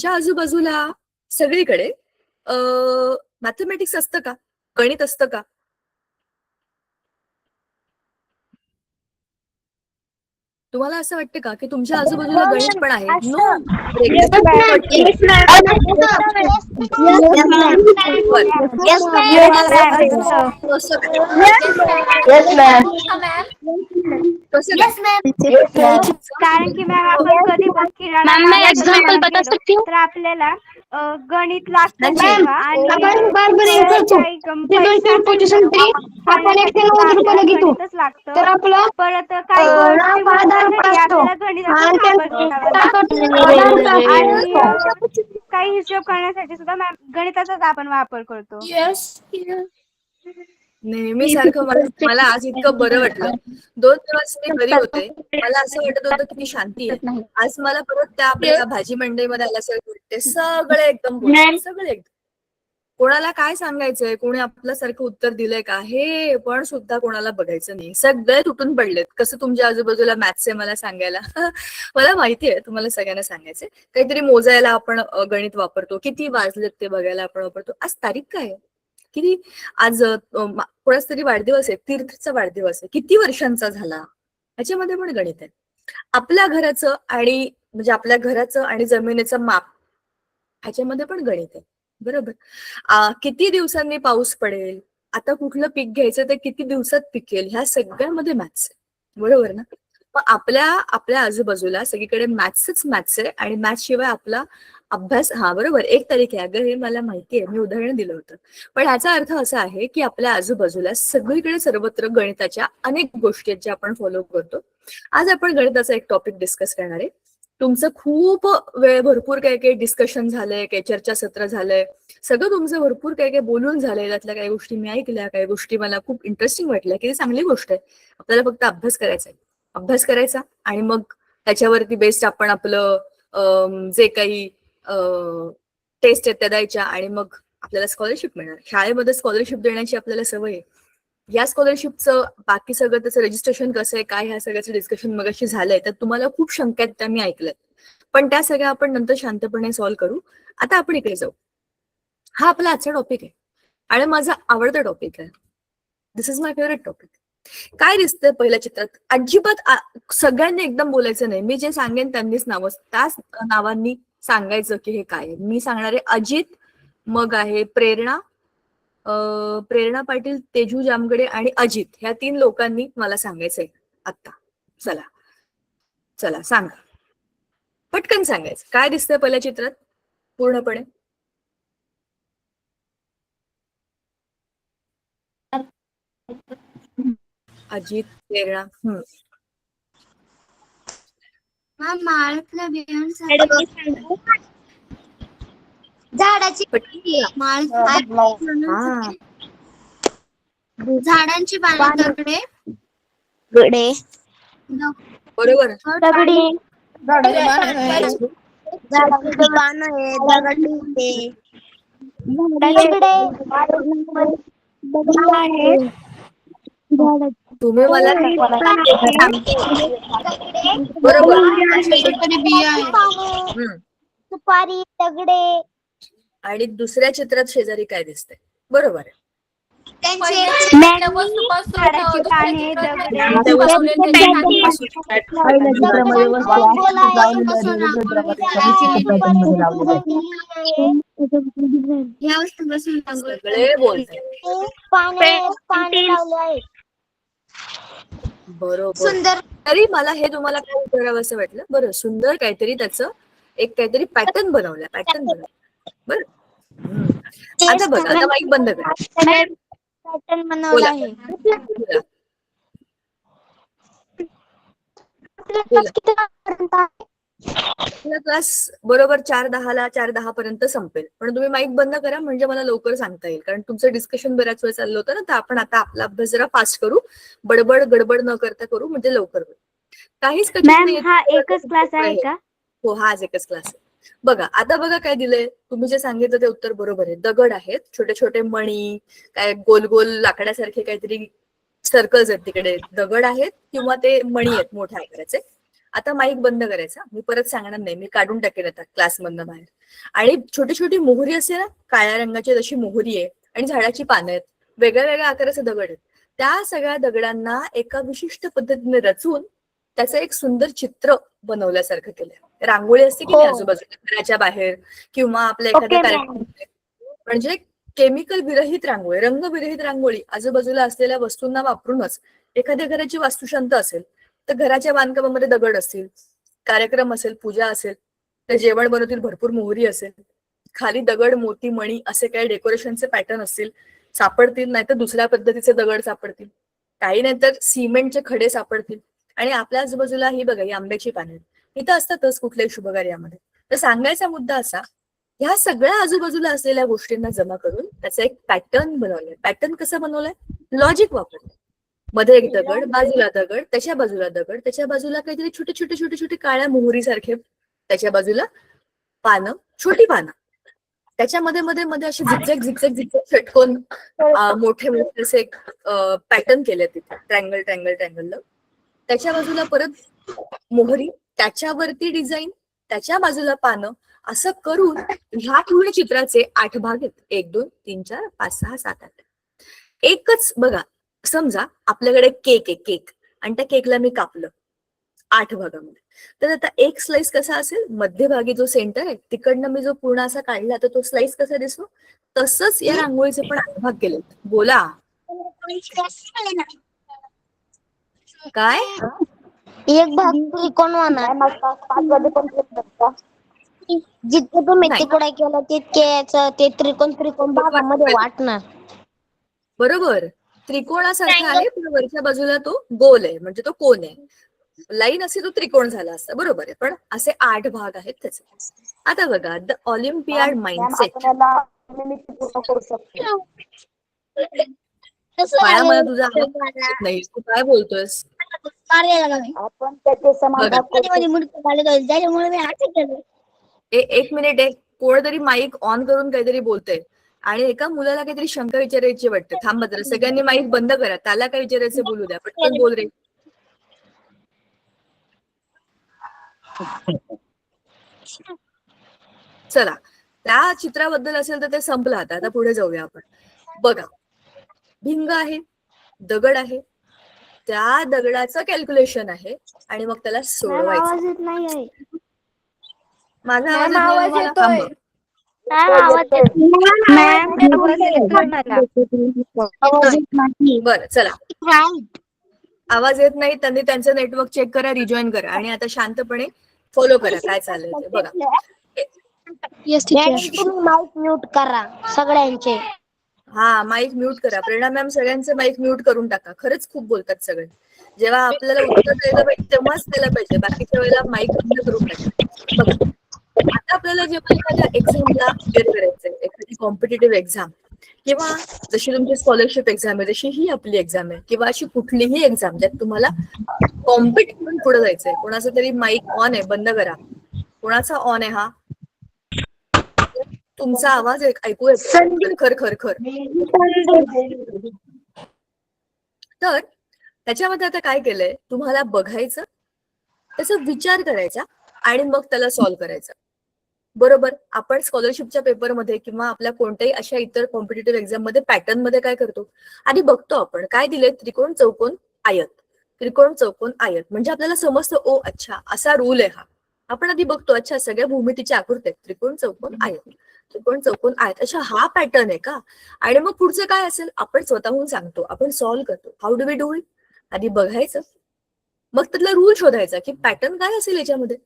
तुमच्या आजूबाजूला सगळीकडे मॅथमॅटिक्स असतं का? गणित असतं का? तुम्हाला असं वाटतं का की तुमच्या आजूबाजूला गणित पण आहे? नो. कारण की मॅम आपण कधी पण किराणा एग्जाम्पल बता सकती हूँ? तर आपल्याला गणित लागतं म्हणजे तेव्हा आणि आपण 190 रुपयाला घेतो गणितच लागतं. तर आपला परत काही गोष्टी मोजण्यासाठी आपल्याला गणिताचा वापर करावा लागतो. आणि काही हिशोब करण्यासाठी सुद्धा मॅम गणिताचाच आपण वापर करतो. नेहमी सारखं मला आज इतकं बरं वाटलं. 2 दिवस मी घरी होते. मला असं वाटत होतं की मी शांती आहे. आज मला परत त्या आपल्या भाजी मंडईमध्ये आल्यासारखं वाटते. सगळे एकदम बोलतात, सगळे एकदम. कोणाला काय सांगायचंय, कोणी आपल्यासारखं उत्तर दिलंय का हे पण सुद्धा कोणाला बघायचं नाही. सगळे तुटून पडलेत. कसं तुमच्या आजूबाजूला मॅथ्स आहे मला सांगायला. मला माहिती आहे तुम्हाला सगळ्यांना सांगायचंय. काहीतरी मोजायला आपण गणित वापरतो. किती वाजलेत ते बघायला आपण वापरतो. आज तारीख काय आहे? किती आज कोणाच तरी वाढदिवस आहे, तीर्थचा वाढदिवस आहे, किती वर्षांचा झाला, ह्याच्यामध्ये पण गणित आहे. आपल्या घराचं आणि म्हणजे आपल्या घराचं आणि जमिनीचं माप ह्याच्यामध्ये पण गणित आहे. बरोबर. किती दिवसांनी पाऊस पडेल, आता कुठलं पीक घ्यायचं ते किती दिवसात पिकेल, ह्या सगळ्यामध्ये मॅथ्स आहे. बरोबर ना? मग आपल्या आजूबाजूला सगळीकडे मॅथ्स आहे आणि मॅथ्स शिवाय आपला अभ्यास बरोबर 1 तारीख आहे. अगं हे मला माहिती आहे, मी उदाहरण दिलं होतं. पण ह्याचा अर्थ असा आहे की आपल्या आजूबाजूला सगळीकडे सर्वत्र गणिताच्या अनेक गोष्टी आहेत ज्या आपण फॉलो करतो. आज आपण गणिताचा एक टॉपिक डिस्कस करणार आहे. तुमचं खूप वेळ भरपूर काही काही डिस्कशन झालंय, काही चर्चासत्र झालंय, सगळं तुमचं भरपूर काही काही बोलून झालंय. त्यातल्या काही गोष्टी मी ऐकल्या, काही गोष्टी मला खूप इंटरेस्टिंग वाटल्या की चांगली गोष्ट आहे. आपल्याला फक्त अभ्यास करायचा आहे. अभ्यास करायचा आणि मग त्याच्यावरती बेस्ड आपण आपलं जे काही टेस्ट आहेत त्या द्यायच्या आणि मग आपल्याला स्कॉलरशिप मिळणार. शाळेमध्ये स्कॉलरशिप देण्याची आपल्याला सवय आहे. या स्कॉलरशिपचं बाकी सगळं त्याचं रजिस्ट्रेशन कसं आहे, काय ह्या सगळ्याचं डिस्कशन मगाशी झालंय, तर तुम्हाला खूप शंका आहेत त्या मी ऐकल्यात. पण त्या सगळ्या आपण नंतर शांतपणे सॉल्व्ह करू. आता आपण इकडे जाऊ. हा आपला आजचा टॉपिक आहे आणि माझा आवडता टॉपिक आहे. दिस इज माय फेवरेट टॉपिक. काय दिसतंय पहिल्या चित्रात? अजिबात सगळ्यांनी एकदम बोलायचं नाही. मी जे सांगेन त्यांनीच त्याच नावांनी सांगायचं की हे काय आहे. मी सांगणार आहे अजित, मग आहे प्रेरणा, प्रेरणा पाटील, तेजू जामगडे आणि अजित, ह्या 3 लोकांनी मला सांगायचंय आता. चला सांगा, पटकन सांगायचं. काय दिसतंय पहिल्या चित्रात पूर्णपणे? अजित, प्रेरणा. झाडाची पटकन. झाडांची पाने दगडे बरोबर. दगडी दगड तुम्ही मला बरोबर. सुपारी दगडे आणि दुसऱ्या चित्रात शेजारी काय दिसतंय? बरोबर आहे. झाडाची पाने सगळे बोलताय. पाने लावले आहेत. बरोबर. सुंदर. तरी मला हे तुम्हाला काय विचारावं असं वाटलं. बरं, सुंदर काहीतरी त्याचं एक काहीतरी पॅटर्न बनवला. बरं. आता बघ, आता माईक बंद कर. पॅटर्न बनवला आहे. क्लास बरोबर 4:10 पर्यंत संपेल. पण तुम्ही माईक बंद करा म्हणजे मला लवकर सांगता येईल. कारण तुमचं डिस्कशन बऱ्याच वेळ चाललं होतं ना, तर आपण आता आपला अभ्यास जरा फास्ट करू. गडबड न करता करू म्हणजे लवकर होईल. काहीच कठीण नाही. हा एकच क्लास आहे का? हो, हा आज एकच क्लास आहे. बघा, आता बघा काय दिलंय. तुम्ही जे सांगितलं ते उत्तर बरोबर आहे. दगड आहेत, छोटे छोटे मणी, काय गोल गोल लाकडासारखे काहीतरी सर्कल्स आहेत तिकडे. दगड आहेत किंवा ते मणी आहेत मोठ्या आकाराचे. आता माईक बंद करायचा, मी परत सांगणार नाही, मी काढून टाकेन आता क्लासमधनं बाहेर. आणि छोटी छोटी मोहरी असते ना, काळ्या रंगाची जशी मोहरी आहे आणि झाडाची पानं आहेत, वेगळ्या वेगळ्या आकाराचे दगड आहेत, त्या सगळ्या दगडांना एका विशिष्ट पद्धतीने रचून त्याचं एक सुंदर चित्र बनवल्यासारखं केलंय. रांगोळी असते की नाही आजूबाजूला घराच्या बाहेर किंवा आपल्या एखाद्या कार्यक्रमामध्ये, म्हणजे केमिकल विरहित रांगोळी, रंग विरहित रांगोळी आजूबाजूला असलेल्या वस्तूंना वापरूनच. एखाद्या घराची वास्तुशांत असेल तर घराच्या बांधकामामध्ये दगड असतील, कार्यक्रम असेल, पूजा असेल तर जेवण बनवतील भरपूर मोहरी असेल, खाली दगड, मोती, मणी असे काही डेकोरेशनचे पॅटर्न असतील सापडतील, नाहीतर दुसऱ्या पद्धतीचे दगड सापडतील, काही नाहीतर सिमेंटचे खडे सापडतील. आणि आपल्या आजूबाजूला ही बघा, ही आंब्याची पाने इथं असतातच कुठल्याही शुभकार्यामध्ये. तर सांगायचा मुद्दा असा, ह्या सगळ्या आजूबाजूला असलेल्या गोष्टींना जमा करून त्याचा एक पॅटर्न बनवलाय. पॅटर्न कसं बनवलंय? लॉजिक वापरलं. मध्ये एक दगड, बाजूला दगड, त्याच्या बाजूला दगड, त्याच्या बाजूला काहीतरी छोटे छोटे छोटे छोटे काळ्या मोहरी सारखे, त्याच्या बाजूला पानं, छोटी पानं, त्याच्यामध्ये मध्ये मध्ये असे झिकझॅक झिकझॅक झिकझॅक षटकोन, मोठे मोठे असे पॅटर्न केले तिथे, ट्रँगल ट्रँगल ट्रँगल. त्याच्या बाजूला परत मोहरी, त्याच्यावरती डिझाईन, त्याच्या बाजूला पानं, असं करून ह्या पूर्ण चित्राचे 8 भाग आहेत. 1 2 3 4 5 6 7 8. एकच बघा, समजा आपल्याकडे केक आहे, केक, आणि त्या केकला मी कापलं 8 भागामध्ये. तर आता एक स्लाइस कसा असेल, मध्यभागी जो सेंटर आहे तिकडनं मी जो पूर्ण असा काढला तर तो स्लाइस कसा दिसतो, तसंच या रांगोळीचे पण 8 भाग केले. बोला काय? एक भाग त्रिकोण होणार. जितके तुम्ही नाही. तिकडे केलं तितके ते त्रिकोण भागामध्ये वाटणार. बरोबर, त्रिकोणासारखा आहे पण वरच्या बाजूला तो गोल आहे, म्हणजे तो कोन आहे. लाईन असे तो त्रिकोण झाला असता, बरोबर आहे. पण असे 8 भाग आहेत त्याचे. आता बघा, द ऑलिम्पियाड माइंडसेट. बाळा, मला तुझा आवाज येत नाही, तू काय बोलतोयस? एक मिनिट, एक कोणतरी माईक ऑन करून काहीतरी बोलतंय आणि एका मुलाला काहीतरी शंका विचारायची वाटते. थांबा जरा, सगळ्यांनी माईक बंद करा, त्याला काय विचारायचं बोलू द्या, पटकन बोल रे. चला, त्या चित्राबद्दल असेल तर ते संपलं. आता पुढे जाऊया आपण. बघा, भिंग आहे, दगड आहे, त्या दगडाचं कॅल्क्युलेशन आहे आणि मग त्याला सोडवायचं. आवाज येत नाही आहे. माझा आवाज येत नाही तुम्हाला? थांबा. बरं, चला, आवाज येत नाही त्यांनी त्यांचं नेटवर्क चेक करा, रिजॉईन करा आणि आता शांतपणे फॉलो करा काय चाललंय ते. बघा, माईक म्यूट करा सगळ्यांचे. हा, माईक म्यूट करा. प्रेरणा मॅम, सगळ्यांचे माईक म्यूट करून टाका. खरंच खूप बोलतात सगळे. जेव्हा आपल्याला उत्तर द्यायला पाहिजे तेव्हाच द्यायला पाहिजे, बाकीच्या वेळेला माईक बंद करून टाका. बघा, आता आपल्याला जेव्हा एखाद्या एक्झामला अपिअर करायचंय, एखादी कॉम्पिटेटिव्ह एक्झाम किंवा जशी तुमची स्कॉलरशिप एक्झाम आहे तशी ही आपली एक्झाम आहे, किंवा अशी कुठलीही एक्झाम ज्यात तुम्हाला कॉम्पिट करून पुढे जायचंय. कोणाचं तरी माईक ऑन आहे, बंद करा. कोणाचा ऑन आहे हा? तुमचा आवाज ऐकू येतो खर खर खर. तर त्याच्यामध्ये आता काय केलंय, तुम्हाला बघायचं, त्याचा विचार करायचा आणि मग त्याला सॉल्व्ह करायचं. बरोबर, आपण स्कॉलरशिपच्या पेपरमध्ये किंवा आपल्या कोणत्याही अशा इतर कॉम्पिटेटिव्ह एक्झाम मध्ये पॅटर्न मध्ये काय करतो, आधी बघतो आपण काय दिले, त्रिकोण चौकोन आयत, त्रिकोण चौकोन आयत, म्हणजे आपल्याला समजतं ओ अच्छा असा रूल आहे हा. आपण आधी बघतो, अच्छा सगळ्या भूमितीच्या आकृत्या त्रिकोण चौकोन आयत, त्रिकोण चौकोन आयत, अच्छा हा पॅटर्न आहे का. आणि मग पुढचं काय असेल आपण स्वतःहून सांगतो, आपण सॉल्व्ह करतो. How do we do it? आधी बघायचं, मग त्यातला रूल शोधायचा की पॅटर्न काय असेल याच्यामध्ये.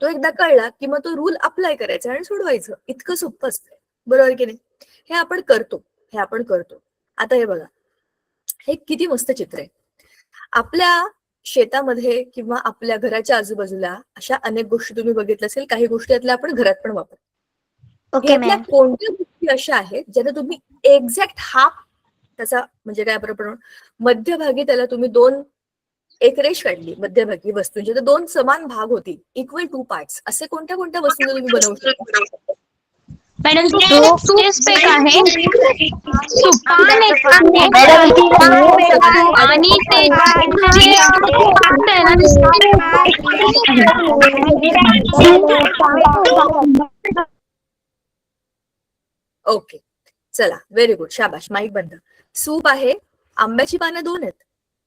तो एकदा कळला की मग तो रूल अप्लाय करायचा आणि सोडवायचं. इतकं सोपं असतं, बरोबर की नाही? हे आपण करतो. आता हे बघा, हे किती मस्त चित्र आहे. आपल्या शेतामध्ये किंवा आपल्या घराच्या आजूबाजूला अशा अनेक गोष्टी तुम्ही बघितल्या असेल. काही गोष्टी यातल्या आपण घरात पण वापरतो. यातल्या कोणत्या गोष्टी अशा आहेत ज्याला तुम्ही एक्झॅक्ट हाफ त्याचा, म्हणजे काय बरोबर, मध्यभागी त्याला तुम्ही एक रेष काढली मध्यभागी वस्तूंची, तर 2 समान भाग होतील, इक्वल 2 पार्ट्स. असे कोणत्या कोणत्या वस्तूंना तुम्ही बनवू शकता? मॅडम सूप एक आहे, सुपान एक आहे, आणि ते जे पात आहे ना, ओके, चला व्हेरी गुड, शाबाश, माईक बंद. सूप आहे, आंब्याची पानं 2 आहेत.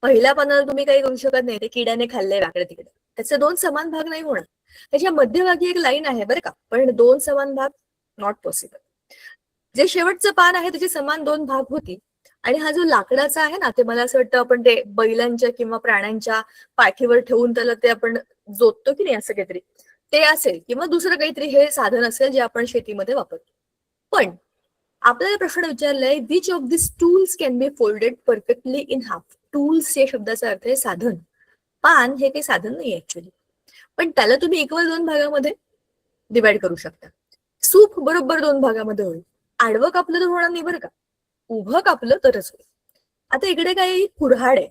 पहिल्या पानाला तुम्ही काही करू शकत नाही, ते किड्याने खाल्लंय वाकडे तिकडे, त्याचे 2 समान भाग नाही होणार. त्याच्या मध्यभागी एक लाईन आहे बरं का, पण 2 समान भाग नॉट पॉसिबल. जे शेवटचं पान आहे त्याचे समान 2 भाग होतील. आणि हा जो लाकडाचा आहे ना, ते मला असं वाटतं आपण ते बैलांच्या किंवा प्राण्यांच्या पाठीवर ठेवून त्याला ते आपण जोडतो की नाही, असं काहीतरी ते असेल, किंवा दुसरं काहीतरी हे साधन असेल जे आपण शेतीमध्ये वापरतो. पण आपल्याला प्रश्न विचारलाय, which of this tools can be folded perfectly in half. Tools या शब्दाचा अर्थ आहे साधन. पान हे काही साधन नाही ऍक्च्युली, पण त्याला तुम्ही इक्वल 2 भागामध्ये डिवाइड करू शकता. सूप बरोबर 2 भागामध्ये होईल. आडवं कापलं तर होणार नाही बरं का, उभं कापलं तरच होईल. आता इकडे काही कुऱ्हाड आहे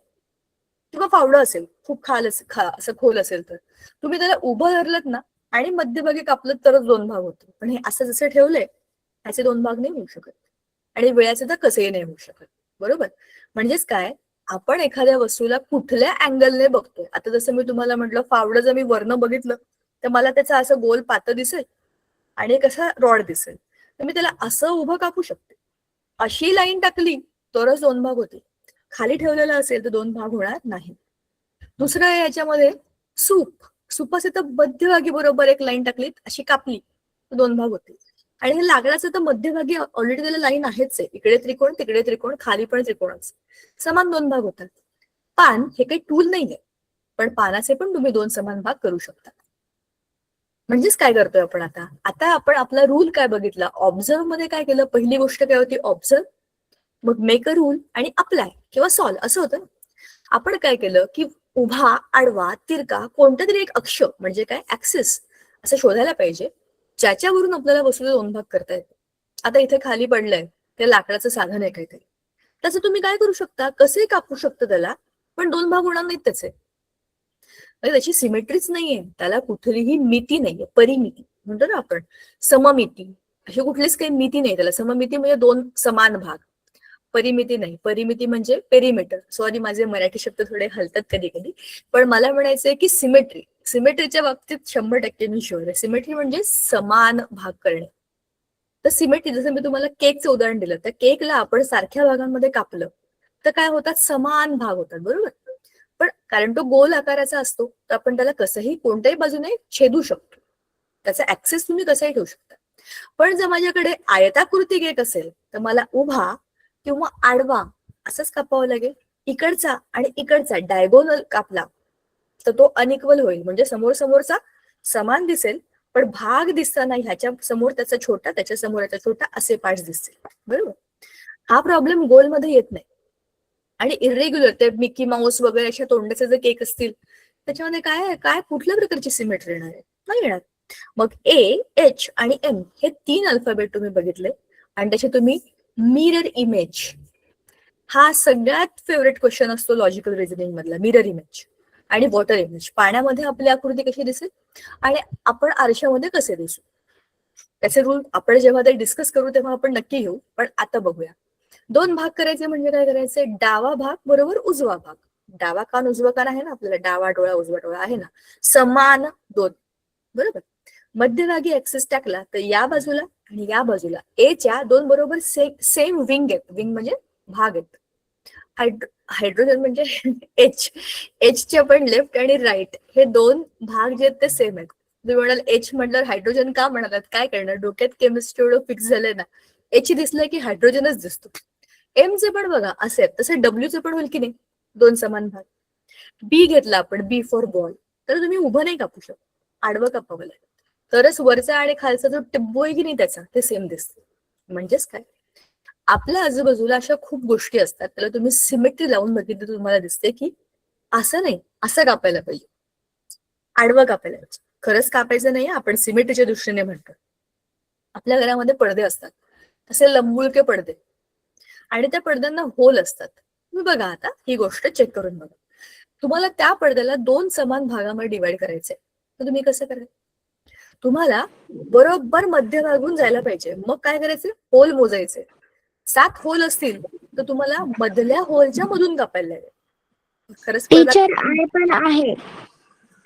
किंवा फावडं असेल, खूप असं खोल असेल, तर तुम्ही त्याला उभं धरलत ना आणि मध्यभागी कापलं तरच 2 भाग होतो. पण हे असं जसं ठेवलंय त्याचे 2 भाग नाही होऊ शकत, आणि वेळाचे तर कसेही नाही होऊ शकत. बरोबर, म्हणजेच काय, आपण एखाद्या वस्तूला कुठल्या अँगलने बघतोय. आता जसं मी तुम्हाला म्हटलं, फावडं जर मी वरनं बघितलं तर मला त्याचा असं गोल पातं दिसेल आणि एक असा रॉड दिसेल, तर मी त्याला असं उभं कापू शकते. अशी लाईन टाकली तरच 2 भाग होते, खाली ठेवलेलं असेल तर 2 भाग होणार नाही. दुसरं आहे याच्यामध्ये सूप असे तर मध्यभागी बरोबर एक लाईन टाकली, अशी कापली तर 2 भाग होते. आणि हे लाकडाचं तर मध्यभागी ऑलरेडी त्याला लाईन आहेच आहे, इकडे त्रिकोण तिकडे त्रिकोण खाली पण त्रिकोणच, समान 2 भाग होतात. पान हे काही टूल नाहीये, पण पानाचे पण तुम्ही 2 समान भाग करू शकता. म्हणजेच काय करतोय आपण आता आपण आपला रूल काय बघितला, ऑब्झर्व मध्ये काय केलं, पहिली गोष्ट काय होती, ऑब्झर्व, मग मेक अ रूल आणि अप्लाय किंवा सॉल्व असं होतं. आपण काय केलं की उभा, आडवा, तिरका कोणता तरी एक अक्ष म्हणजे काय, ऍक्सिस असं शोधायला पाहिजे, ज्याच्यावरून आपल्याला वस्तूचे 2 भाग करता येते. आता इथे खाली पडलंय, ते लाकडाचं साधन आहे काहीतरी, त्याचं तुम्ही काय करू शकता, कसे कापू शकता त्याला, पण 2 भाग होणार नाहीत त्याचे. म्हणजे त्याची सिमेट्रीच नाहीये, त्याला कुठलीही मिती नाहीये, परिमिती म्हणतो ना आपण, सममिती अशी कुठलीच काही मिती नाही त्याला. सममिती म्हणजे 2 समान भाग, परिमिती नाही. परिमिती म्हणजे पेरिमीटर. सॉरी, माझे मराठी शब्द थोडे हलतात कधी कधी, पण मला म्हणायचंय की सिमेट्रीच्या बाबतीत 100% मी शुअर आहे. सिमेट्री म्हणजे समान भाग करणे. तर सिमेट्री, जसं मी तुम्हाला केकचं उदाहरण दिलं, तर केकला आपण सारख्या भागांमध्ये कापलं तर काय होतात, समान भाग होतात. बरोबर, पण कारण तो गोल आकाराचा असतो तर आपण त्याला कसंही कोणत्याही बाजूने छेदू शकतो, त्याचा ऍक्सेस तुम्ही कसंही ठेवू शकता. पण जर माझ्याकडे आयताकृती केक असेल तर मला उभा किंवा आडवा असंच कापावं लागेल. इकडचा आणि इकडचा डायगोनल कापला तर तो अनइक्वल होईल, म्हणजे समोरचा समान दिसेल पण भाग दिसताना ह्याच्या समोर त्याचा छोटा, त्याच्या समोर याचा छोटा, असे पार्ट्स दिसतील. बरोबर, हा प्रॉब्लेम गोलमध्ये येत नाही. आणि इरेग्युलर ते मिकी माऊस वगैरे अशा तोंडाचे जे केक असतील त्याच्यामध्ये काय कुठल्या प्रकारची सिमेट्री येणार आहे, नाही येणार. मग ए, एच आणि एम हे 3 अल्फाबेट तुम्ही बघितले आणि त्याचे तुम्ही मिरर इमेज, हा सगळ्यात फेवरेट क्वेश्चन असतो लॉजिकल रिझनिंग मधला, मिरर इमेज आणि वॉटर इमेज. पाण्यामध्ये आपली आकृती कशी दिसेल आणि आपण आरशामध्ये कसे दिसू, त्याचे रूल आपण जेव्हा ते डिस्कस करू तेव्हा आपण नक्की घेऊ. पण आता बघूया, 2 भाग करायचे म्हणजे काय करायचे, डावा भाग बरोबर उजवा भाग. डावा कान उजवा कान आहे ना आपल्याला, डावा डोळा उजवा डोळा आहे ना, समान 2. बरोबर, मध्यभागी ऍक्सिस टाकला तर या बाजूला आणि या बाजूला ए च्या 2 बरोबर सेम विंग आहेत. विंग म्हणजे भाग आहेत. हायड्रोजन म्हणजे एचच्या पण लेफ्ट आणि राईट हे 2 भाग जे आहेत ते सेम आहेत. तुम्ही म्हणाल एच म्हटलं हायड्रोजन का म्हणालात, काय करणार, डोक्यात केमिस्ट्री एवढं फिक्स झालंय ना, एच दिसलं की हायड्रोजनच दिसतो. एमचे पण बघा असे आहेत, तसे डब्ल्यूचे पण होईल की नाही, 2 समान भाग. बी घेतला आपण, बी फॉर बॉल, तर तुम्ही उभं नाही कापू शकत, आडवं कापावं लागेल, तरच वरचा आणि खालचा जो टिब्बू आहे की नाही त्याचा ते सेम दिसते. म्हणजेच काय, आपल्या आजूबाजूला अशा खूप गोष्टी असतात, त्याला तुम्ही सिमेट्री लावून बघितली तर तुम्हाला दिसते की असं नाही, असं कापायला पाहिजे, आडवं कापायला पाहिजे. खरंच कापायचं नाही, आपण सिमेट्रीच्या दृष्टीने म्हणतो. आपल्या घरामध्ये पडदे असतात, तसे लंबुळके पडदे, आणि त्या पडद्यांना होल असतात. तुम्ही बघा आता ही गोष्ट चेक करून बघा, तुम्हाला त्या पडद्याला 2 समान भागामध्ये डिवाइड करायचंय तर तुम्ही कसं कराल, तुम्हाला बरोबर मध्यभागून जायला पाहिजे. मग काय करायचे, होल मोजायचे. 7 होल असतील तर तुम्हाला मधल्या होलच्या मधून कापायला लागेल. खरंच टीचर आय पण आहे.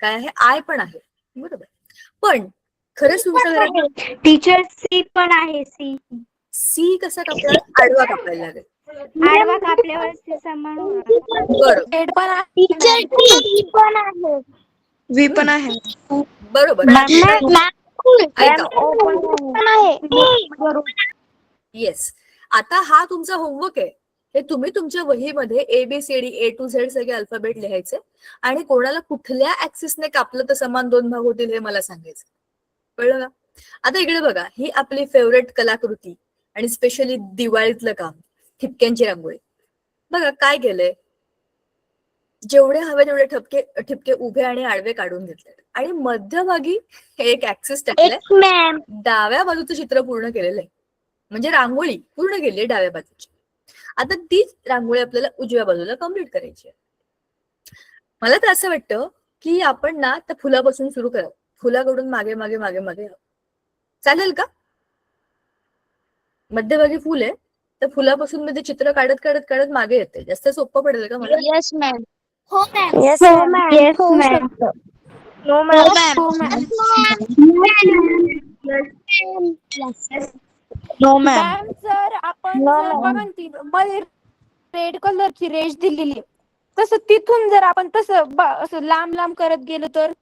काय आहे, आय पण आहे, बरोबर. पण खरंच तुमच्या घरात टीचर सी पण आहे. सी सी कसा कापला, आडवा कापायला लागेल. आडवा कापल्यावर सी समान होणार. बरोबर टीचर टी पण आहे. व्ही पण आहे. बरोबर ऐका. येस. आता हा तुमचा होमवर्क आहे. हे तुम्ही तुमच्या वहीमध्ये ABCD A to Z सगळे अल्फाबेट लिहायचे आणि कोणाला कुठल्या ऍक्सिसने कापलं तर समान 2 भाग होतील हे मला सांगायचं. कळलं का? आता इकडे बघा, ही आपली फेवरेट कलाकृती आणि स्पेशली दिवाळीतलं काम, ठिपक्यांची रांगोळी. बघा काय केलंय, जेवढे हवे तेवढे ठिपके उभे आणि आडवे काढून घेतले आणि मध्यभागी एक ऍक्सिस टाकलाय. मॅम डाव्या बाजूचं चित्र पूर्ण केलेलं आहे, म्हणजे रांगोळी पूर्ण केली आहे डाव्या बाजूची. आता तीच रांगोळी आपल्याला उजव्या बाजूला कम्प्लीट करायची आहे. मला तर असं वाटतं की आपण ना त्या फुलापासून सुरू करा. फुलाकडून मागे मागे मागे मागे चालेल का? मध्यभागी फुल आहे तर फुलापासून मध्ये चित्र काढत काढत काढत मागे येते. जास्त सोपं पडेल का मला? Yes ma'am. हो मॅम. Yes ma'am. येस होऊ मॅम. शकतं. No no ma'am. मॅम जर आपण No, जर ma'am. बघा ना ती मध्ये रेड कलरची रेष दिलेली तसं तिथून जर आपण तसं असं लांब लांब करत गेलो तर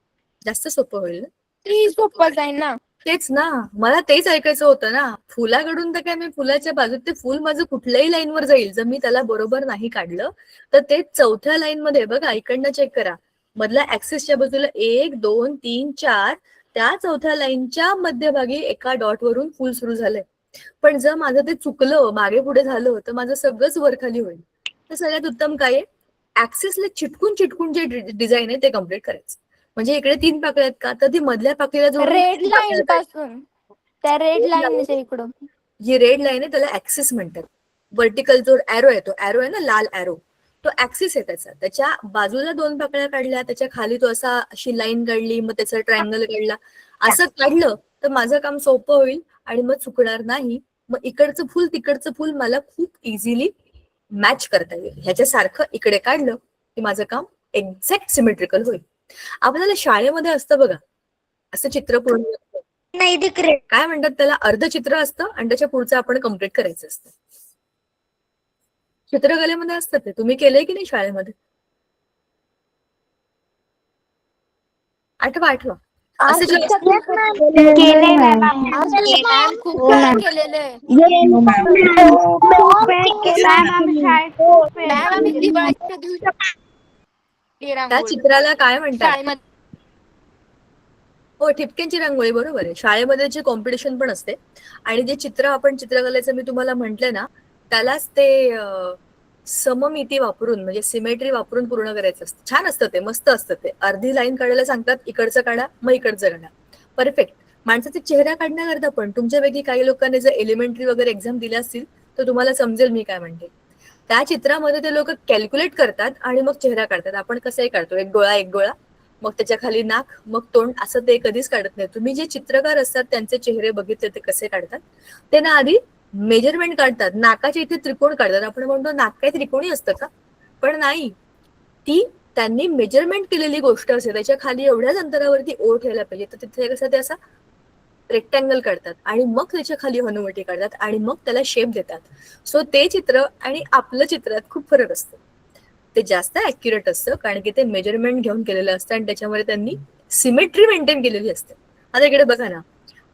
जास्त सोपं होईल ना? ती सोपं जाईल ना. तेच ना, मला तेच ऐकायचं होतं ना. फुलाकडून तर काय, मी फुलाच्या बाजूत ते फुल माझं कुठल्याही लाईनवर जाईल. जर मी त्याला बरोबर नाही काढलं तर ते चौथ्या लाईन मध्ये बघा, इकडनं चेक करा, मधल्या ऍक्सिसच्या बाजूला 1 2 3 4 त्या चौथ्या लाईनच्या मध्यभागी एका डॉट वरून फुल सुरू झालंय. पण जर माझं ते चुकलं, मागे पुढे झालं तर माझं सगळंच वरखाली होईल. तर सगळ्यात उत्तम काय आहे, ऍक्सिसला चिटकून चिटकून जे डिझाईन आहे ते कम्प्लीट करायचं. म्हणजे इकडे 3 पाकळ्या आहेत का, तर ती मधल्या पाकळीला जोडून रेड 3 लाईन पाकळ्या काढ. पासून त्या रेड लाईनच्या इकडं जी रेड लाईन आहे त्याला ऍक्सिस म्हणतात. व्हर्टिकल जो एरो आहे, तो एरो आहे ना, लाल एरो, तो ऍक्सिस आहे त्याचा. त्याच्या बाजूला 2 पाकळ्या काढल्या, त्याच्या खाली तो अशी लाईन काढली, मग त्याचा ट्रायंगल काढला. असं काढलं तर माझं काम सोपं होईल आणि मग चुकणार नाही. मग इकडचं फुल तिकडचं फुल मला खूप इझिली मॅच करता येईल. ह्याच्यासारखं इकडे काढलं की माझं काम एक्झॅक्ट सिमेट्रिकल होईल. आपल्याला शाळेमध्ये असतं बघा असं चित्र पूर्ण, नाही तिकडे काय म्हणतात त्याला, अर्धचित्र असतं आणि त्याच्या पुढचं आपण कम्प्लीट करायचं असतं. चित्रकलेमध्ये असतं ते. तुम्ही केलंय की नाही शाळेमध्ये? आठवा आठवा. असं जे केलंय मॅम. मॅम खूप वेळा केलेलं आहे. मॅम आम्ही शाळेत खूप वेळा मॅम आम्ही दिवाळीच्या दिवशी त्या चित्राला काय म्हणतात? शाळेमध्ये हो, ठिपक्यांची रांगोळी, बरोबर आहे. शाळेमध्ये जे कॉम्पिटिशन पण असते आणि जे चित्र आपण चित्रकलेचं मी तुम्हाला म्हंटले ना, त्यालाच ते सममिती वापरून म्हणजे सिमेट्री वापरून पूर्ण करायचं असतं. छान असतं ते, मस्त असतं ते. अर्धी लाईन काढायला सांगतात, इकडचं काढा मग इकडचं काढा, परफेक्ट. माणसाचा चेहरा काढण्याकरता पण तुमच्यापैकी काही लोकांनी जर एलिमेंटरी वगैरे एक्झाम दिल्या असतील तर तुम्हाला समजेल मी काय म्हणते. त्या चित्रामध्ये ते लोक कॅल्क्युलेट करतात आणि मग चेहरा काढतात. आपण कसंही काढतो, एक डोळा, मग त्याच्या खाली नाक, मग तोंड, असं ते कधीच काढत नाही. तुम्ही जे चित्रकार असतात त्यांचे चेहरे बघितले ते कसे काढतात, ते ना आधी मेजरमेंट काढतात. नाकाच्या इथे त्रिकोण काढतात. आपण म्हणतो नाक काय त्रिकोणी असतं का, पण नाही. ती त्यांनी मेजरमेंट केलेली गोष्ट असते, त्याच्या खाली एवढ्याच अंतरावरती ओळ ठेवायला पाहिजे, तर तिथे कसं ते असा रेक्टँगल काढतात आणि मग त्याच्या खाली हनुवटी काढतात आणि मग त्याला शेप देतात. सो ते चित्र आणि आपलं चित्रात खूप फरक असतो. ते जास्त ऍक्युरेट असतं कारण की ते मेजरमेंट घेऊन केलेलं असतं आणि त्याच्यामध्ये त्यांनी सिमेट्री मेंटेन केलेली असते. आता इकडे बघा ना,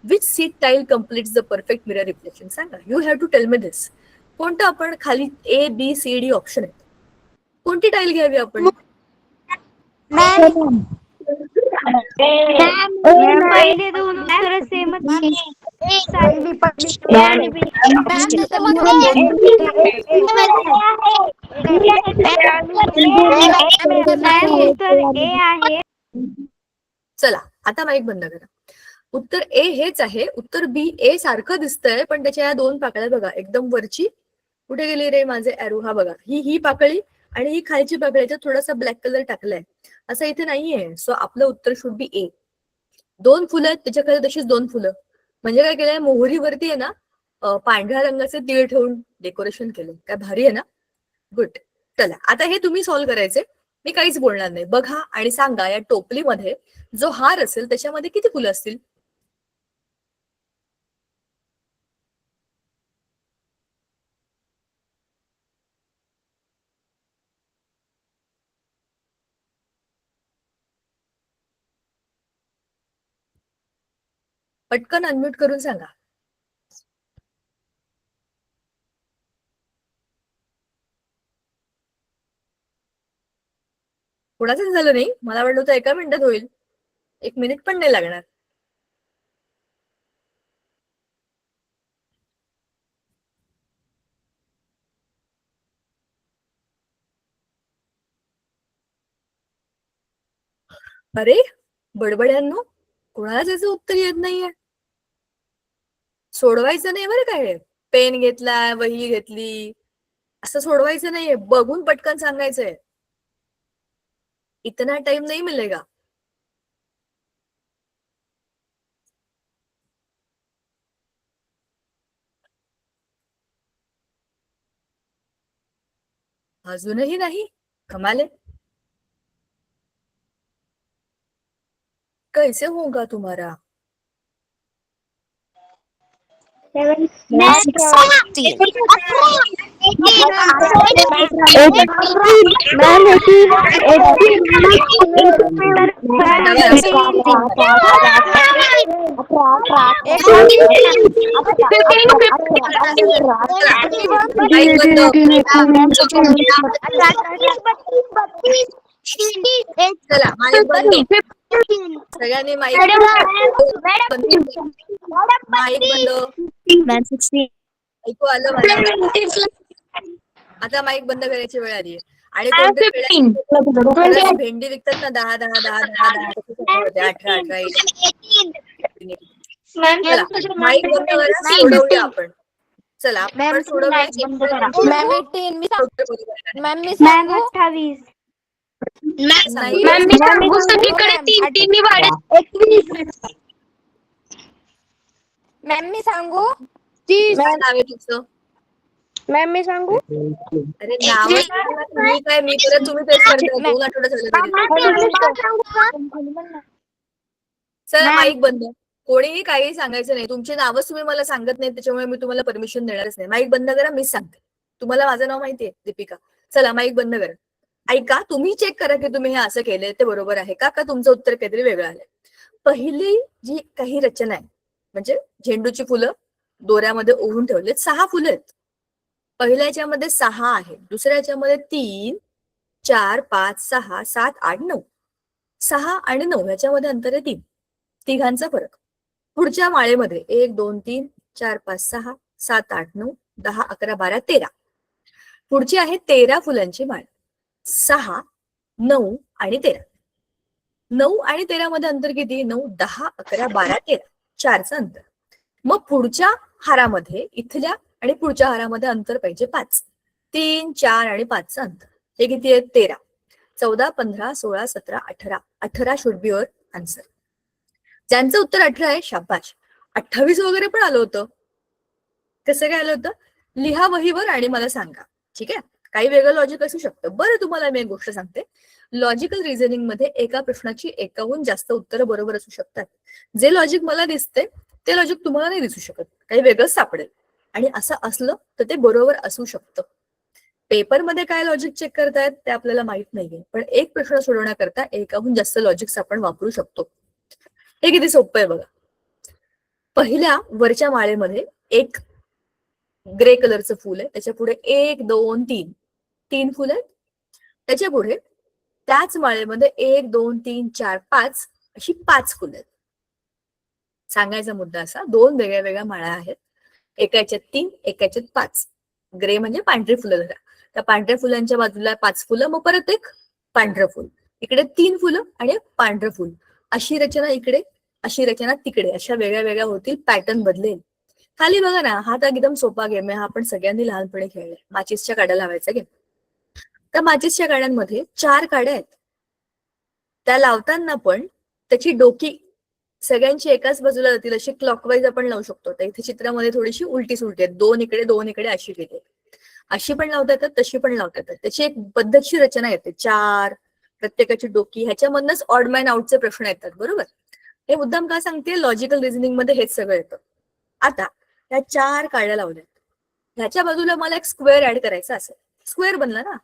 which seat tile completes the perfect mirror reflection. सांगा, you have to tell me this. कोणतं आपण खाली ABCD ऑप्शन आहेत, कोणती टाईल घ्यावी आपण? पहिले 2 उत्तर सेमच उत्तर ए आहे. चला आता माईक बंद करा. उत्तर ए हेच आहे. उत्तर B ए सारखं दिसतंय पण त्याच्या या 2 पाकळ्या बघा, एकदम वरची कुठे गेली रे माझे एरो, हा बघा, ही पाकळी आणि ही खालची पाकळी, थोडासा ब्लॅक कलर टाकलाय, असं इथे नाहीये. सो आपलं उत्तर शुड बी ए. 2 फुलं आहेत, त्याच्याकडे तशीच 2 फुलं. म्हणजे काय केलंय, मोहरीवरती आहे ना पांढऱ्या रंगाचे तीळ ठेवून डेकोरेशन केलं. काय भारी आहे ना. गुड. चला आता हे तुम्ही सॉल्व्ह करायचे. मी काहीच बोलणार नाही. बघा आणि सांगा या टोपलीमध्ये जो हार असेल त्याच्यामध्ये किती फुलं असतील. पटकन अनम्यूट करून सांगा. कोणाचंच झालं नाही. मला वाटलं होतं 1 मिनिटात होईल. 1 मिनिट पण नाही लागणार. अरे बडबड्यांनो, कोणालाच याचं उत्तर येत नाहीये. सोडवायचं नाही बरं काय. पेन घेतला, वही घेतली, असं सोडवायचं नाहीये. बघून पटकन सांगायचंय. इतना टाइम नहीं मिलेगा. अजूनही नाही. कमाल है. कैसे होगा तुम्हारा. चला माईक बंद. सगळ्यांनी माईक बंद. ऐकू आलं मला. आता माईक बंद करायची वेळ आली. आणि कोणत्या भेंडी विकतात ना 10 10 10 10 10 18 18. माईक बंद करा. सोडवूया आपण. चला आपण सोडवूया. मॅम 18 मॅम मी मॅम सांगू. 28. नाही. मॅम मी सांगू सगळीकडे 3 वाढत. मॅम मी सांगू. काय नाव आहे तुझं. मॅम मी सांगू. अरे नाव मी काय मी परत तुम्ही तेच करताय. 2 आठवडे झाले तरी. चला माईक बंद. कोणीही काही सांगायचं नाही. तुमची नावच तुम्ही मला सांगत नाही, त्याच्यामुळे मी तुम्हाला परमिशन देणारच नाही. माईक बंद करा. मीच सांगते. तुम्हाला माझं नाव माहितीये दीपिका. चला माईक बंद करा. ऐका, तुम्ही चेक करा की तुम्ही हे असं केलंय ते बरोबर आहे का तुमचं उत्तर काहीतरी वेगळं आलंय. पहिली जी काही रचना आहे म्हणजे झेंडूची फुलं दोऱ्यामध्ये ओढून ठेवलेत. 6 फुलं आहेत. पहिल्या याच्यामध्ये 6 आहेत. दुसऱ्या याच्यामध्ये 3 4 5 6 7 8 9. 6 आणि 9 याच्यामध्ये अंतर आहे 3. तिघांचा फरक. पुढच्या माळेमध्ये 1 2 3 4 5 6 7 8 9 10 11 12 13. पुढची आहे 13 फुलांची माळ. 6 9 आणि 13. 9 आणि 13 मध्ये अंतर किती. 9 10 11 12 13. 4चं अंतर. मग पुढच्या हारामध्ये इथल्या आणि पुढच्या हारामध्ये अंतर पाहिजे 5. 3 4 आणि 5चं अंतर. हे किती आहे 13. 14 15 16 17 18. 18 शुड बी युअर आन्सर. ज्यांचं उत्तर 18 आहे शाबाश. 28 वगैरे पण आलं होतं. कसं काय आलं होतं. लिहा वहीवर आणि मला सांगा. ठीक आहे. काही वेगळं लॉजिक असू शकतं. बरं तुम्हाला मी एक गोष्ट सांगते. लॉजिकल रिझनिंग मध्ये एका प्रश्नाची 1हून जास्त उत्तरं बरोबर असू शकतात. जे लॉजिक मला दिसते ते लॉजिक तुम्हाला नाही दिसू शकत. काही वेगळंच सापडेल. आणि असं असलं तर ते बरोबर असू शकतं. पेपरमध्ये काय लॉजिक चेक करतायत ते आपल्याला माहित नाहीये. पण एक प्रश्न सोडवण्याकरता 1हून जास्त लॉजिक्स आपण वापरू शकतो. हे किती सोपं आहे बघा. पहिल्या वरच्या माळेमध्ये एक ग्रे कलरचं फुल आहे. त्याच्या पुढे 1 2 3 3 फुलं आहेत. त्याच्या पुढे त्याच माळेमध्ये 1 2 3 4 5 अशी 5 फुलं आहेत. सांगायचा मुद्दा असा 2 वेगळ्या वेगळ्या माळा आहेत. एका याच्यात 3 एका याच्यात 5. ग्रे म्हणजे पांढरी फुलं धरा. त्या पांढऱ्या फुलांच्या बाजूला 5 फुलं. मग परत एक पांढरं फुल. इकडे 3 फुलं आणि पांढरं फुल. अशी रचना इकडे अशी रचना तिकडे. अशा वेगळ्या वेगळ्या होतील. पॅटर्न बदलेल. खाली बघा ना. हा तर एकदम सोपा गेम आहे. हा आपण सगळ्यांनी लहानपणी खेळलाय. माचीसच्या काड्या लावायचा गेम. त्या माचीसच्या काड्यांमध्ये 4 काड्या आहेत. त्या लावताना पण त्याची डोकी सगळ्यांची एकाच बाजूला जातील अशी क्लॉकवाईज आपण लावू शकतो. तर इथे चित्रामध्ये थोडीशी उलटी सुलटी आहेत, 2 इकडे अशी केली. अशी पण लावता येतात, तशी पण लावता येतात. त्याची एक पद्धतशीर रचना येते. 4 प्रत्येकाची डोकी, ह्याच्यामधनच ऑड मॅन आउटचे प्रश्न येतात. बरोबर. हे मुद्दाम का सांगते, लॉजिकल रिझनिंग मध्ये हेच सगळं येतं. आता ह्या 4 काड्या लावल्यात, ह्याच्या बाजूला मला एक स्क्वेअर ऍड करायचा असेल, स्क्वेअर बनला ना.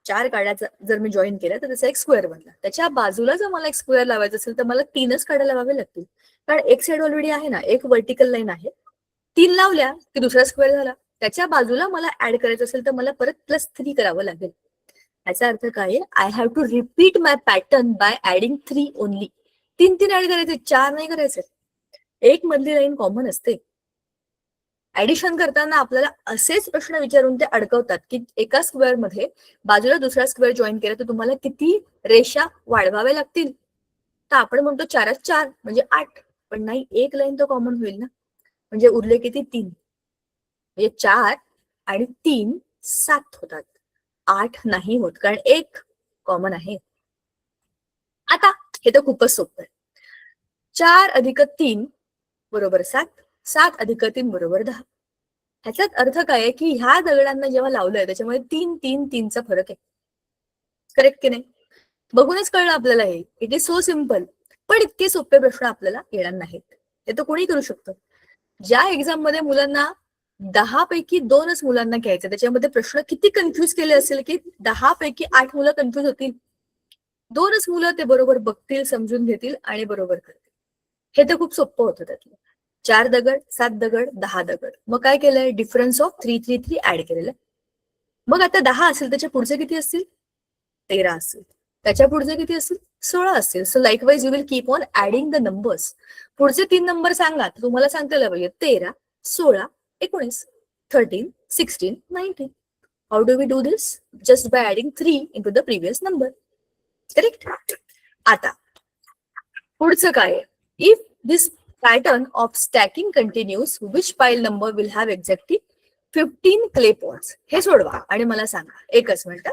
4 काड्याचा जर मी जॉईन केलं तर त्याचा एक स्क्वेअर बनला. त्याच्या बाजूला जर मला एक स्क्वेअर लावायचा असेल तर मला 3च काड्या लावाव्या लागतील, कारण एक साइड ऑलरेडी आहे ना, एक व्हर्टिकल लाईन आहे. 3 लावल्या की दुसरा स्क्वेअर झाला. त्याच्या बाजूला मला ऍड करायचं असेल तर मला परत +3 करावं लागेल. याचा अर्थ काय आहे, I have to repeat my pattern by adding 3 only. 3 add करायचे, 4 नाही करायचे. एक मधली लाईन कॉमन असते. ऍडिशन करताना आपल्याला असेच प्रश्न विचारून ते अडकवतात की एका स्क्वेअर मध्ये बाजूला दुसरा स्क्वेअर जॉईन केला तर तुम्हाला किती रेषा वाढवाव्या लागतील. तर आपण म्हणतो 4च 4 म्हणजे 8, पण नाही, एक लाईन तर कॉमन होईल ना. म्हणजे उरले किती, 3. म्हणजे 4 आणि 3 7 होतात, 8 नाही होत, कारण एक कॉमन आहे. आता हे तर खूपच सोपं आहे. 4 अधिक 3 बरोबर 7, 7 अधिक 3 बरोबर 10. ह्याचाच अर्थ काय आहे की ह्या दगडांना जेव्हा लावलंय त्याच्यामध्ये 3 फरक आहे. करेक्ट की नाही? बघूनच कळलं आपल्याला हे. It is so simple. पण इतके सोपे प्रश्न आपल्याला येणार नाहीत. हे तर कोणी करू शकतं. ज्या एक्झाम मध्ये मुलांना 10 पैकी 2च मुलांना घ्यायचं, त्याच्यामध्ये प्रश्न किती कन्फ्युज केले असेल की 10 पैकी 8 मुलं कन्फ्युज होतील. 2च मुलं ते बरोबर बघतील, समजून घेतील आणि बरोबर करतील. हे तर खूप सोपं होतं त्यातलं. 4 दगड, 7 दगड, 10 दगड. मग काय केलंय, डिफरन्स ऑफ 3 ऍड केलेलं. मग आता 10 असेल, त्याच्या पुढचे किती असतील, 13 असतील. त्याच्या पुढचे किती असतील, 16 असतील. So likewise you will keep on adding the numbers. पुढचे 3 नंबर सांगा, तुम्हाला सांगता पाहिजे 13, 16, 19, 13, 16, 19. How do we do this? Just by adding 3 into the previous number. Correct. आता पुढचं काय आहे, if this pattern of stacking continues, which pile number will have exactly 15 clay pots? हे सोडवा आणि मला सांगा. एकच minute.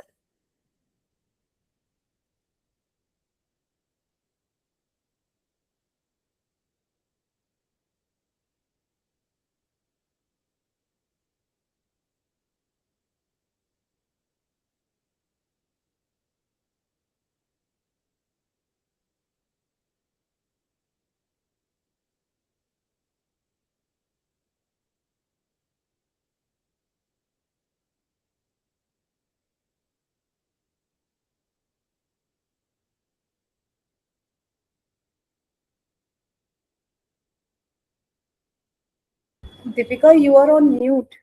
Deepika, you are on mute.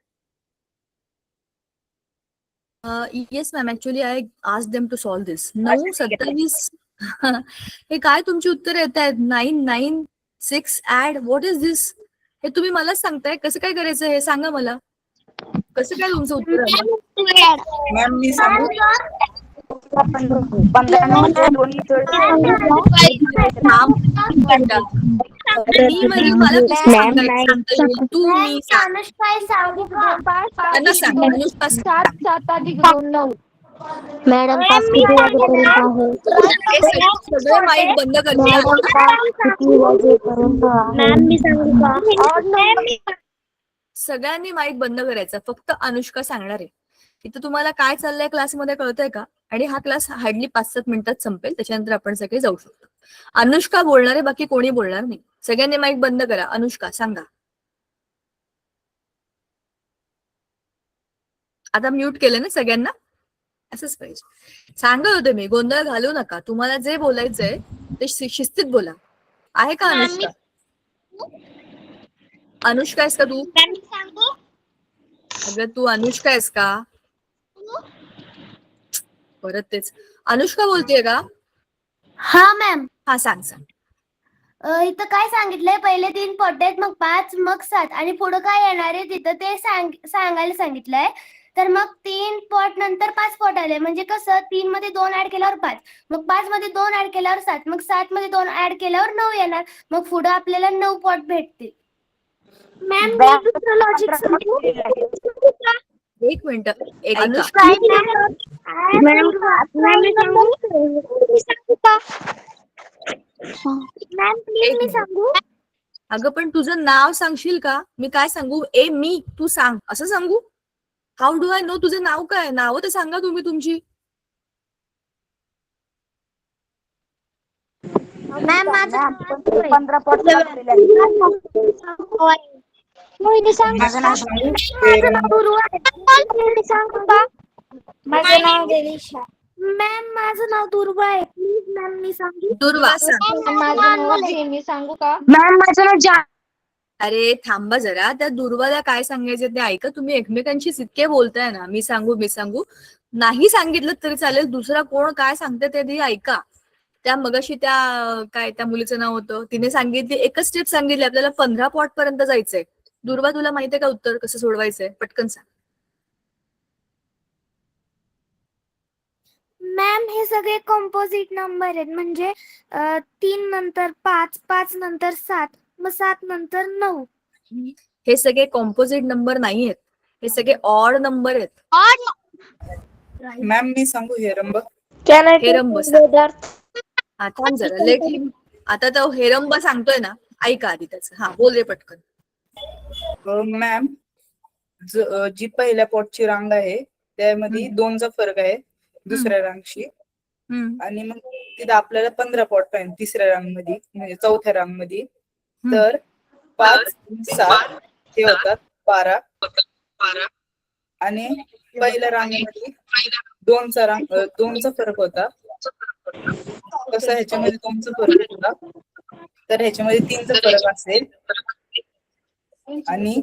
Yes, ma'am. Actually, I asked them to solve this. 9, 27. हे काय तुमची उत्तर येत आहेत? 9, 9, 6 ऍड. व्हॉट इज दिस? हे तुम्ही मलाच सांगताय कसं काय करायचं, हे सांगा मला. कसं काय तुमचं उत्तर आहे? मॅम मी सांगू, मी म्हणजे मला कसं सांगता येईल? तू, मी सांग. त्यांना सांग. अनुष्का सांग. 7, 7 अधिक 2, 9. मॅडम तास किती वाजेपर्यंत आहे? हे सगळे माईक बंद करते. किती वाजेपर्यंत आहे? मी सांगू का? सगळ्यांनी माईक बंद करायचा, फक्त अनुष्का सांगणार आहे. इथं तुम्हाला काय चाललंय क्लासमध्ये कळतंय का? आणि हा क्लास हार्डली 5-7 मिनिटात संपेल, त्याच्यानंतर आपण सगळे जाऊ शकतो. अनुष्का बोलणार आहे, बाकी कोणी बोलणार नाही. सगळ्यांनी माईक बंद करा. अनुष्का सांगा. आता म्यूट केलं ना सगळ्यांना? असंच पाहिजे. सांगत होते मी, गोंधळ घालू नका. तुम्हाला जे बोलायचंय ते शिस्तीत बोला. आहे का अनुष्का? अनुष्का आहेस का तू? अगं तू अनुष्का आहेस का? परत तेच. अनुष्का बोलतेय का? हा मॅम. हा सांग सांग. इथं काय सांगितलंय, पहिले 3 पॉट आहेत, मग 5, मग 7 आणि पुढे काय येणार आहे तिथं ते सांगायला सांगितलंय. तर मग 3 पॉट नंतर 5 पॉट आले, म्हणजे कसं 3 मध्ये 2 ऍड केल्यावर 5, मग 5 मध्ये 2 ऍड केल्यावर 7, मग 7 मध्ये 2 ऍड केल्यावर 9 येणार. मग पुढे आपल्याला 9 पॉट भेटतील. मॅम लॉजिक सांगू? एक मिनिट. अनुष्का मॅम प्लीज मी सांगू. अगं पण तुझं नाव सांगशील का? मी काय सांगू? मी तू सांग असं सांगू? हाऊ डू आय नो तुझं नाव काय? नाव तर सांगा तुम्ही तुमची. मॅम माझं 15 पॉट मोहिनी सांग. माझं नाव सांगू? माझं नाव दुर्वा आहे. मोहिनी सांगू का? माझं नाव देनिशा. मॅम माझं नाव दुर्वा आहे. प्लीज मॅम मी सांगू. दुर्वा सांग. माझं नाव जेमी सांगू का? मॅम माझं नाव अरे थांबा जरा, त्या दुर्वाला काय सांगायचं ते ऐका. तुम्ही एकमेकांशी इतके बोलताय ना, मी सांगू नाही सांगितलं तरी चालेल. दुसरा कोण काय सांगते ते ऐका. त्या मगाशी त्या मुलीचं नाव होतं, तिने सांगितली एकच स्टेप सांगितली आपल्याला 15 पॉट पर्यंत जायचंय. दुर्वा तुला माहितीये का उत्तर कसं सोडवायचंय? पटकन सांग. मॅम हे सगळे कंपोजिट नंबर आहेत. म्हणजे 3 नंतर 5, 5 नंतर 7, मग 7 नंतर 9. हे सगळे कॉम्पोजिट नंबर नाही आहेत, हे सगळे ऑड नंबर आहेत. मॅम मी सांगू हेरंब? हेरंब सांग. थांब जरा, लेट हिम. आता तो हेरंब सांगतोय ना, ऐका आधी त्याचं. हा बोल रे पटकन. मॅम जी पहिल्या पॉटची रांग आहे त्यामध्ये 2चा फरक आहे दुसऱ्या रांगशी. आणि मग तिथं आपल्याला 15 पॉट पाहिजे तिसऱ्या रांग मध्ये, म्हणजे चौथ्या रांग मध्ये. तर 5, 7 हे होतात 12. आणि पहिल्या रांगेमध्ये 2चा फरक होता. कसं ह्याच्यामध्ये 2चा फरक होता, तर ह्याच्यामध्ये 3चा फरक असेल. आणि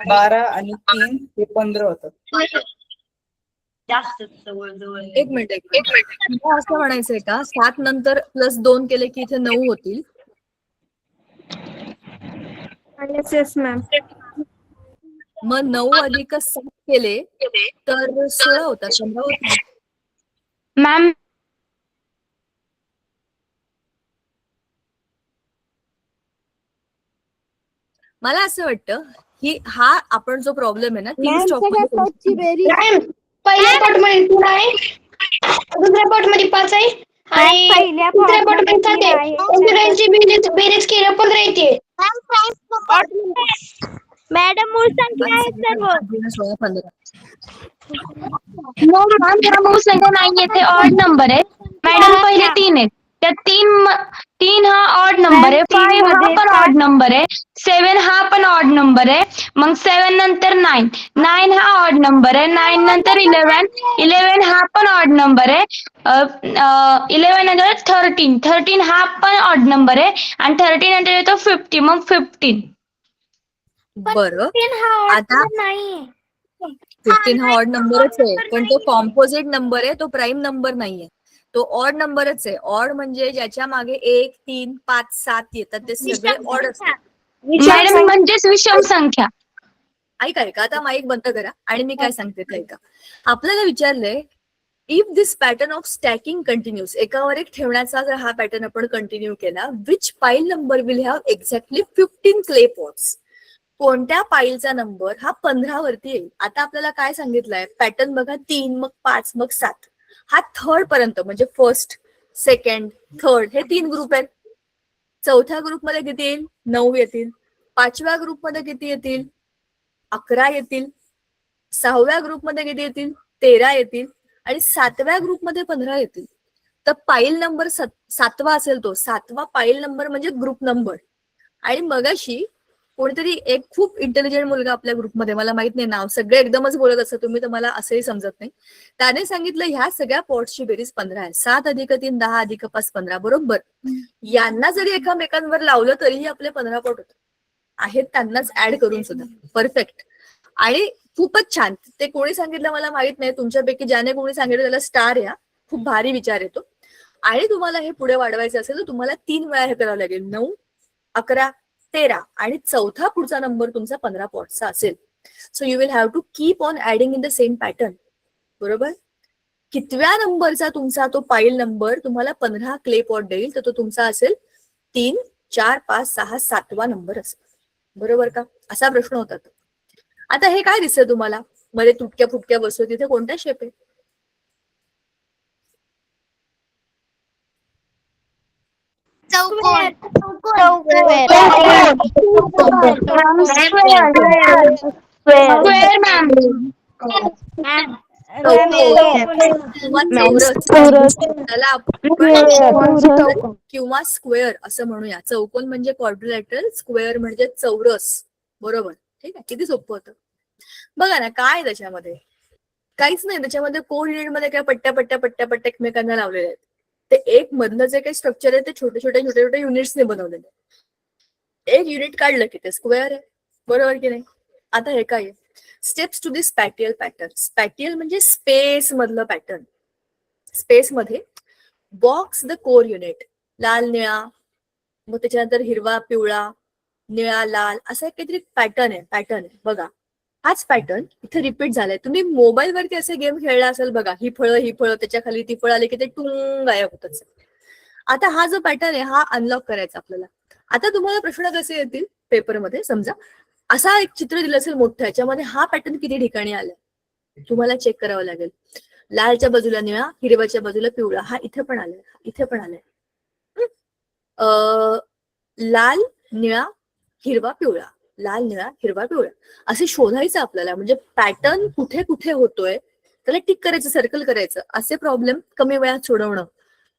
12 आणि 3 हे 15 होतात. एक मिनिट मला असं म्हणायचंय का 7 नंतर +2 केले की इथे 9 होतील. Yes ma'am. मग 9 अधिक 7 केले तर 16 होतात. 15 होत नाही. मॅम मला असं वाटतं हा आपण जो प्रॉब्लेम आहे ना, 3 स्टॉप पॉटची बेरीज पहिल्या पॉट मध्ये 3 आहे, दुसऱ्या पॉट मध्ये 5 आहे आणि पहिल्या तिसऱ्या पॉट मध्ये 7 तीन आहे. आहे. त्यांची बेरीज केलं 15 येते. मॅडम मूळ संख्या आहे सर्व. 16, 15. नो मॅम ह्या मूळ संख्या नाहीये, ते ऑड नंबर आहे. मॅडम पहिले 3 आहेत. त्या 3 हा ऑड नंबर आहे. 5 हा पण ऑड नंबर आहे. 7 हा पण ऑड नंबर आहे. मग 7 नंतर 9, 9 हा ऑड नंबर आहे. 9 नंतर 11, 11 हा पण ऑड नंबर आहे. 11 नंतर 13, 13 हा पण ऑड नंबर आहे. आणि 13 नंतर येतो 50, मग 15. बरं, 10 हा ऑड आता नंबर नाहीये. 15 हा ऑड नंबरच आहे, पण तो कॉम्पोजिट नंबर आहे, तो प्राईम नंबर नाहीये. तो ऑड नंबरच आहे. ऑड म्हणजे ज्याच्या मागे 1, 3, 5, 7 येतात ते सगळे ऑड असतात. मॅडम म्हणजेच विषम संख्या. ऐका आता माईक बंद करा आणि मी काय सांगते ते ऐका. आपल्याला विचारलंय if this pattern of stacking continues, एकावर एक ठेवण्याचा जर हा पॅटर्न आपण कंटिन्यू केला, विच पाईल number will have exactly 15 clay pots. कोणत्या पाईलचा नंबर हा 15 वरती येईल. आता आपल्याला काय सांगितलंय पॅटर्न बघा, 3 मग 5 मग 7. हा थर्ड पर्यंत म्हणजे फर्स्ट, सेकंड, थर्ड हे 3 ग्रुप आहेत. चौथ्या ग्रुपमध्ये किती येईल? 9 येतील. 5व्या ग्रुपमध्ये किती येतील? 11 येतील. 6व्या ग्रुपमध्ये किती येतील? 13 येतील. आणि 7व्या ग्रुपमध्ये 15 येतील. तर पाईल नंबर 7वा असेल, तो 7वा पाईल नंबर म्हणजे ग्रुप नंबर. आणि मगाशी कोणीतरी एक खूप इंटेलिजंट मुलगा आपल्या ग्रुपमध्ये, मला माहित नाही नाव, सगळे एकदमच बोलत असं तुम्ही, तर मला असंही समजत नाही, त्याने सांगितलं ह्या सगळ्या पॉट्सची बेरीज 15 आहे. 7 अधिक 3 10 अधिक 5 15 बरोबर. यांना जरी एकामेकांवर लावलं तरीही आपले 15 पॉट होतात आहेत, त्यांनाच ऍड करून सुद्धा. परफेक्ट. आणि खूपच छान. ते कोणी सांगितलं मला माहित नाही, तुमच्यापैकी ज्याने कोणी सांगितलं त्याला स्टार या. खूप भारी विचार येतो. आणि तुम्हाला हे पुढे वाढवायचं असेल तर तुम्हाला 3 वेळा हे करावं लागेल. 9, 11, 13 आणि चौथा पुढचा नंबर तुमचा 15 पॉटचा असेल. So you will have to keep on adding in the same pattern. बरोबर. कितव्या नंबरचा तुमचा तो पाईल नंबर तुम्हाला 15 क्ले पॉट देईल, तर तो तुमचा असेल 3, 4, 5, 6, 7वा नंबर असेल. बरोबर का? असा प्रश्न होता. आता हे काय दिसतंय तुम्हाला मध्ये तुटक्या फुटक्या वस्तू, तिथे कोणता शेप आहे? चौकोन स्क्वेअर मॅम. किंवा चौरस त्याला आपण किंवा स्क्वेअर असं म्हणूया. चौकोन म्हणजे क्वाड्रिलॅटरल, स्क्वेअर म्हणजे चौरस. बरोबर, ठीक आहे. किती सोपं होतं बघा ना. काय त्याच्यामध्ये काहीच नाही. त्याच्यामध्ये कोऑर्डिनेट मध्ये काय पट्ट्या पट्ट्या पट्ट्या पट्ट्या एकमेकांना लावलेल्या आहेत. ते एक मधलं जे काही स्ट्रक्चर आहे ते छोटे छोटे छोटे छोटे युनिट्सने बनवलेले. एक युनिट काढलं की ते स्क्वेअर आहे. बरोबर की नाही. आता हे काय आहे? Steps to the spatial pattern. Spatial म्हणजे स्पेस मधलं पॅटर्न. स्पेस मध्ये बॉक्स द कोर युनिट. लाल निळा, मग त्याच्यानंतर हिरवा पिवळा, निळा लाल, असा काहीतरी पॅटर्न आहे बघा. हाच पॅटर्न इथे रिपीट झालाय. तुम्ही मोबाईल वरती असे गेम खेळला असेल बघा. ही फळं त्याच्या खाली ती फळं आली की ते टुंग गायब होतच. आता हा जो पॅटर्न आहे हा अनलॉक करायचा आपल्याला. आता तुम्हाला प्रश्न कसे येतील पेपरमध्ये, समजा असा एक चित्र दिलं असेल मोठं, याच्यामध्ये हा पॅटर्न किती ठिकाणी आलाय तुम्हाला चेक करावं लागेल. लालच्या बाजूला निळा, हिरव्याच्या बाजूला पिवळा, हा इथे पण आलाय, इथे पण आलाय. लाल निळा हिरवा पिवळा, लाल निळा हिरवा पिवळा असे शोधायचं आपल्याला. म्हणजे पॅटर्न कुठे कुठे होतोय त्याला टिक करायचं, सर्कल करायचं. असे प्रॉब्लेम कमी वेळात सोडवणं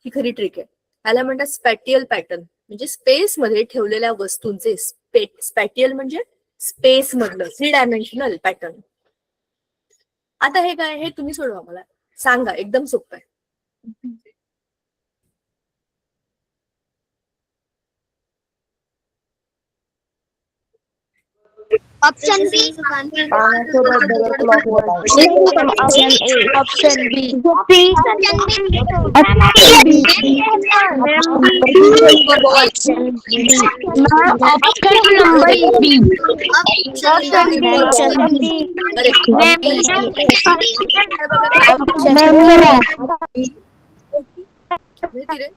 ही खरी ट्रिक आहे. याला म्हणतात स्पॅटियल पॅटर्न. म्हणजे स्पेस मध्ये ठेवलेल्या वस्तूंचे स्पॅटियल म्हणजे स्पेस मधलं 3 डायमेन्शनल पॅटर्न. आता हे काय, हे तुम्ही सोडवा, मला सांगा. एकदम सोपं आहे. Option B. Option B. Option number B.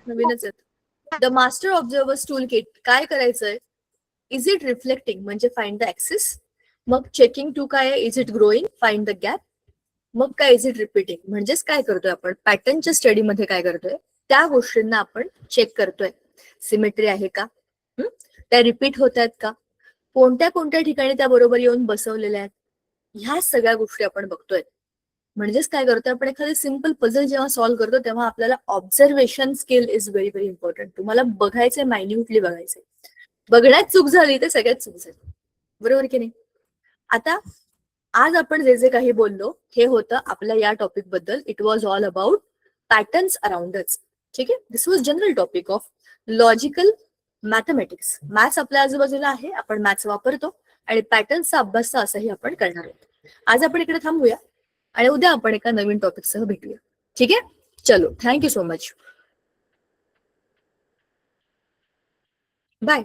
नवीनच आहेत. The master observers tool kit. काय करायचंय? इज इट रिफ्लेक्टिंग म्हणजे फाइंड द ऍक्सिस. मग चेकिंग टू काय आहे? Is it growing, find the gap. मग काय इज इट रिपीटिंग म्हणजेच काय करतोय आपण पॅटर्नच्या स्टडीमध्ये काय करतोय त्या गोष्टींना आपण चेक करतोय. सिमेट्री आहे का, त्या रिपीट होत आहेत का, कोणत्या कोणत्या ठिकाणी त्या बरोबर येऊन बसवलेल्या आहेत, ह्या सगळ्या गोष्टी आपण बघतोय. म्हणजेच काय करतोय आपण एखादी सिम्पल पझल जेव्हा सॉल्व्ह करतो तेव्हा आपल्याला observation skill is very very important. तुम्हाला बघायचंय, मायन्युटली बघायचंय. बघण्यात चूक झाली तर सगळ्यात चूक झाली. बरोबर की नाही. आता आज आपण जे जे काही बोललो हे होतं आपल्या या टॉपिक बद्दल. It was all about patterns अराउंडच. ठीक आहे. This was general topic of logical mathematics. Maths आपल्या आजूबाजूला आहे, आपण मॅथ्स वापरतो आणि पॅटर्न्सचा अभ्यास असंही आपण करणार आहोत. आज आपण इकडे थांबूया आणि उद्या आपण एका नवीन टॉपिकसह भेटूया. ठीक आहे. चलो, थँक्यू सो मच. बाय.